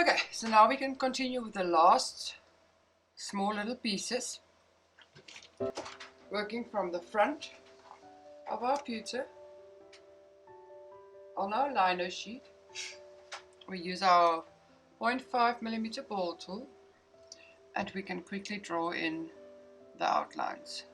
Okay, so now we can continue with the last small little pieces, working from the front of our pewter on our lino sheet. We use our 0.5mm ball tool and we can quickly draw in the outlines.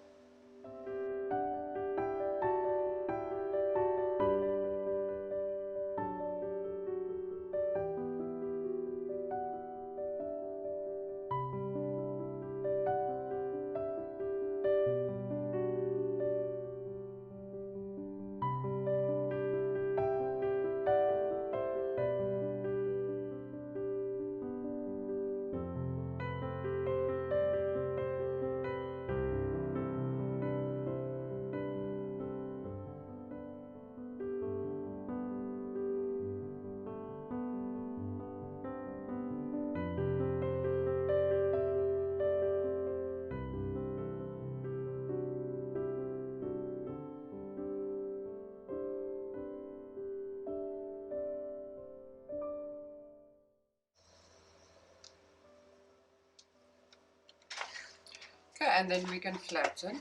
Okay, and then we can flatten.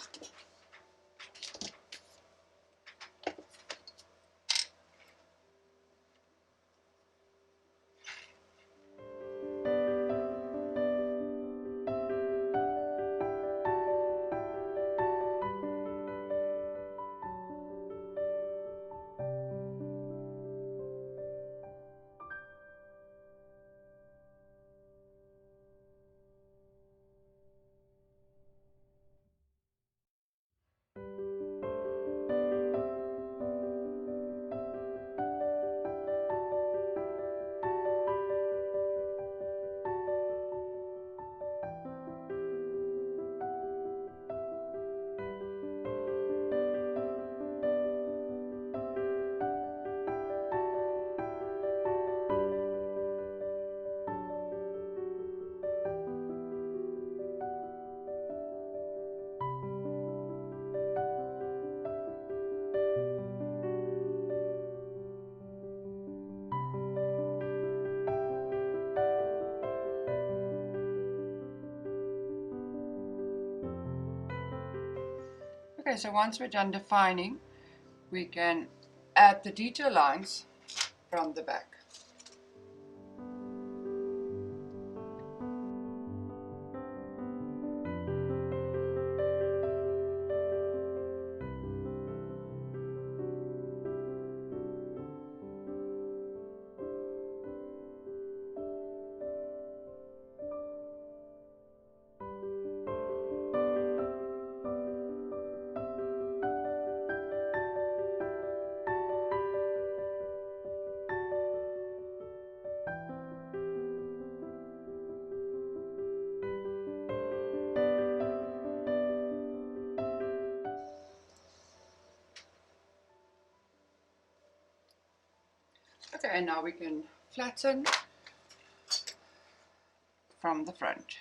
Okay, so once we're done defining, we can add the detail lines from the back. Okay, and now we can flatten from the front.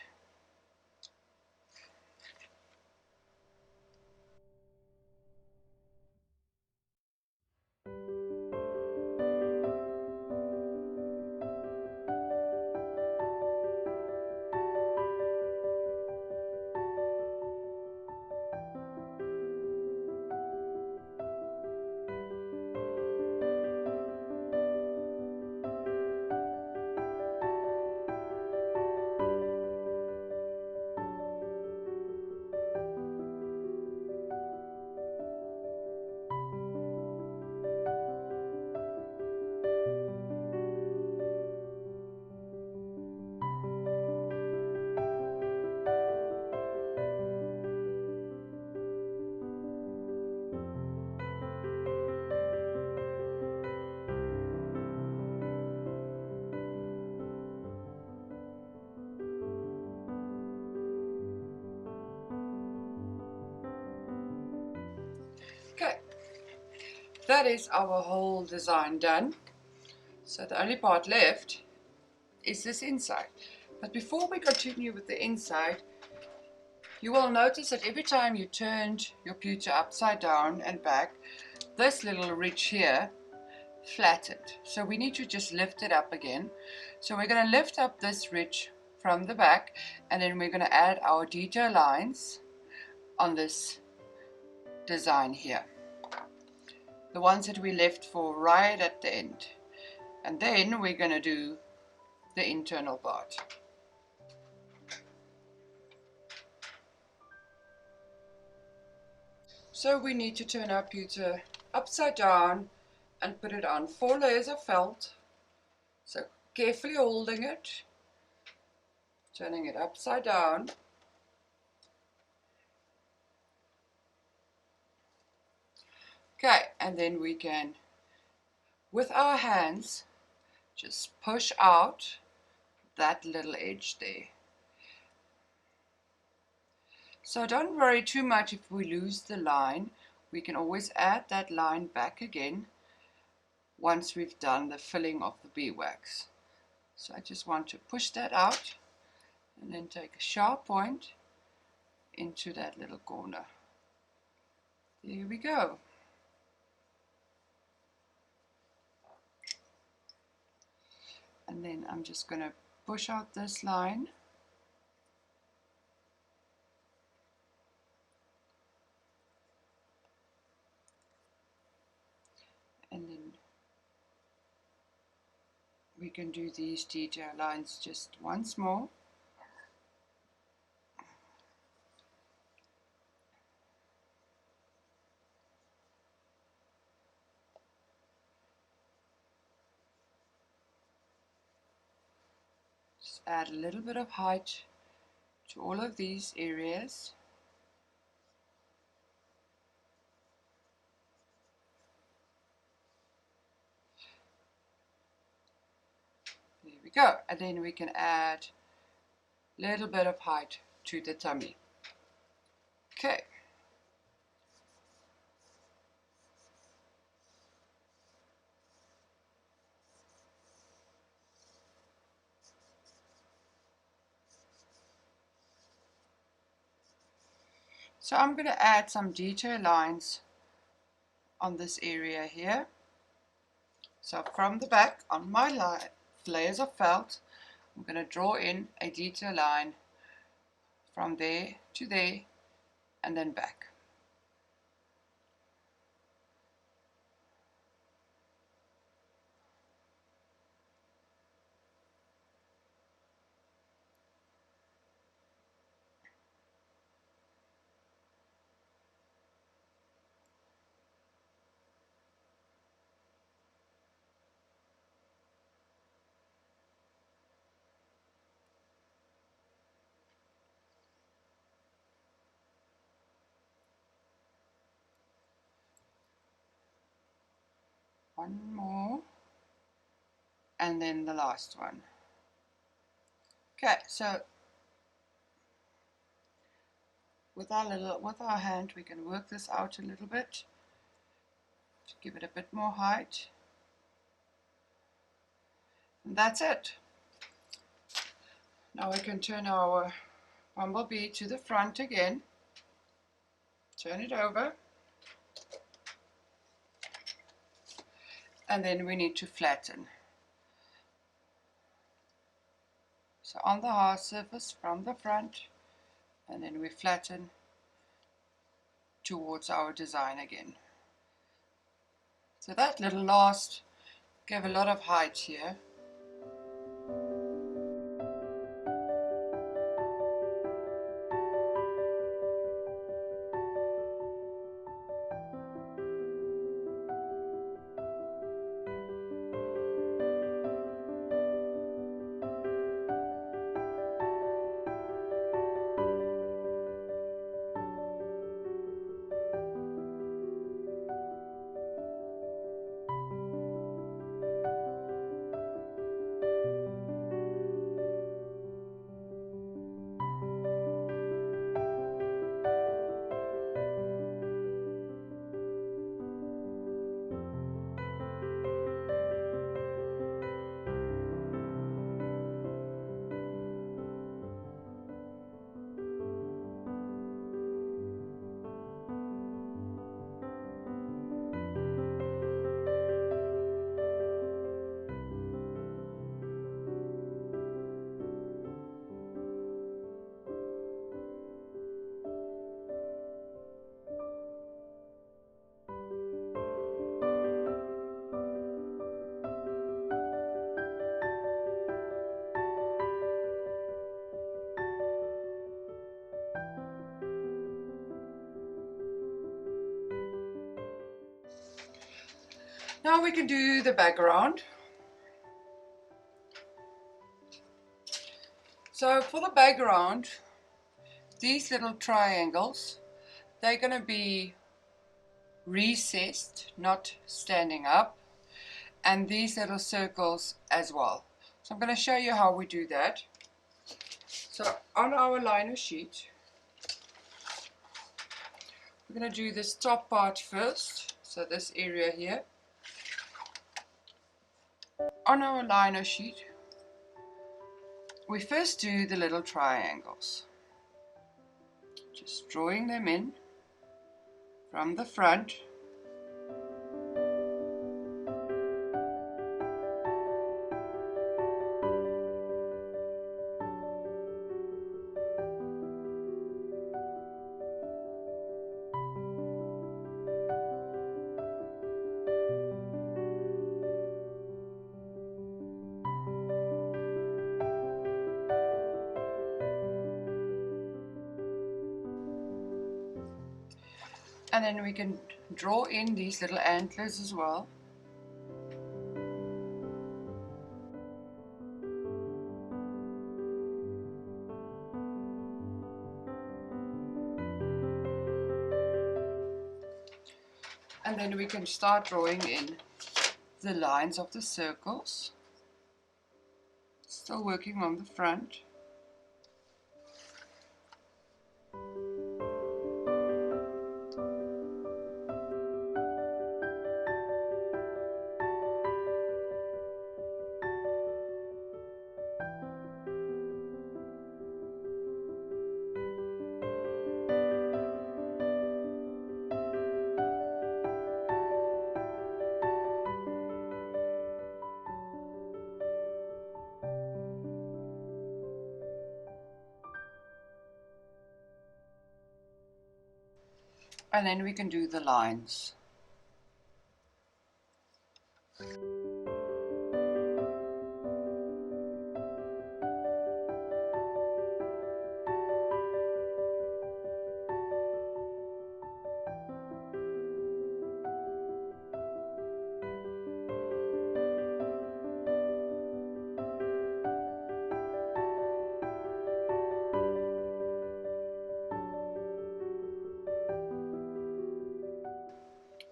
Okay, that is our whole design done. So the only part left is this inside. But before we continue with the inside, you will notice that every time you turned your pewter upside down and back, this little ridge here flattened. So we need to just lift it up again. So we're going to lift up this ridge from the back, and then we're going to add our detail lines on this design here. The ones that we left for right at the end. And then we're going to do the internal part. So we need to turn our pewter upside down and put it on 4 layers of felt. So carefully holding it, turning it upside down. Okay, and then we can, with our hands, just push out that little edge there. So don't worry too much if we lose the line. We can always add that line back again once we've done the filling of the beeswax. So I just want to push that out and then take a sharp point into that little corner. There we go. And then I'm just going to push out this line. And then we can do these detail lines just once more. Just add a little bit of height to all of these areas. There we go. And then we can add a little bit of height to the tummy. Okay. So I'm going to add some detail lines on this area here. So from the back on my layers of felt, I'm going to draw in a detail line from there to there and then back. One more, and then the last one. Okay, so with our hand we can work this out a little bit to give it a bit more height. And that's it. Now we can turn our bumblebee to the front again. Turn it over. And then we need to flatten. So on the hard surface from the front, and then we flatten towards our design again. So that little last gave a lot of height here. Now we can do the background. So for the background, these little triangles, they're going to be recessed, not standing up, and these little circles as well. So I'm going to show you how we do that. So on our liner sheet, we're going to do this top part first, so this area here. On our liner sheet, we first do the little triangles, just drawing them in from the front. And then we can draw in these little antlers as well. And then we can start drawing in the lines of the circles. Still working on the front. And then we can do the lines.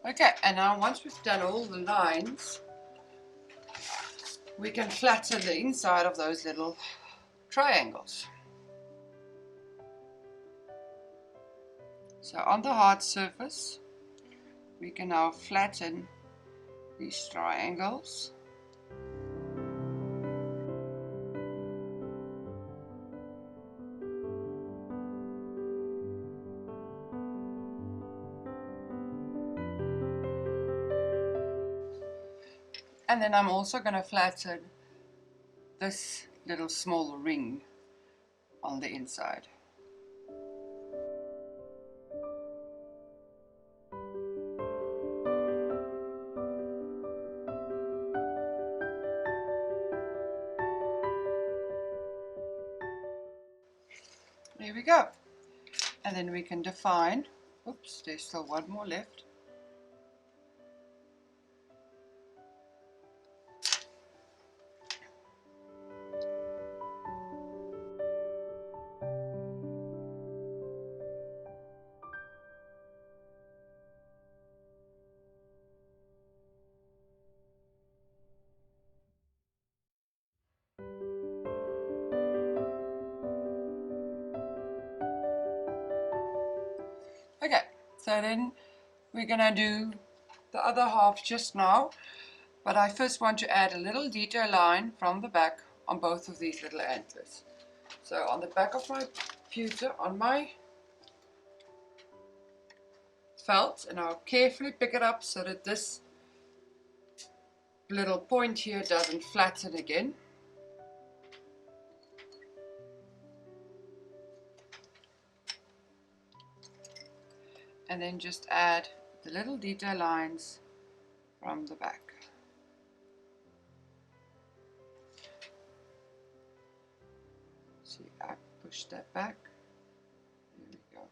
Okay, and now once we've done all the lines, we can flatten the inside of those little triangles. So on the hard surface, we can now flatten these triangles. And then I'm also going to flatten this little small ring on the inside. There we go. And then we can define, oops, there's still one more left. Okay, so then we're gonna do the other half just now, but I first want to add a little detail line from the back on both of these little antlers. So on the back of my pewter, on my felt, and I'll carefully pick it up so that this little point here doesn't flatten again. And then just add the little detail lines from the back. See, I push that back. There we go.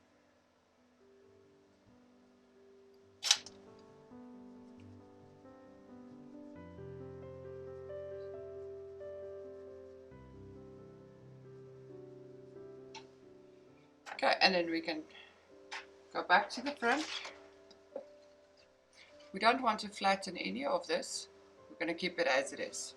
Okay, and then we can go back to the front. We don't want to flatten any of this. We're going to keep it as it is.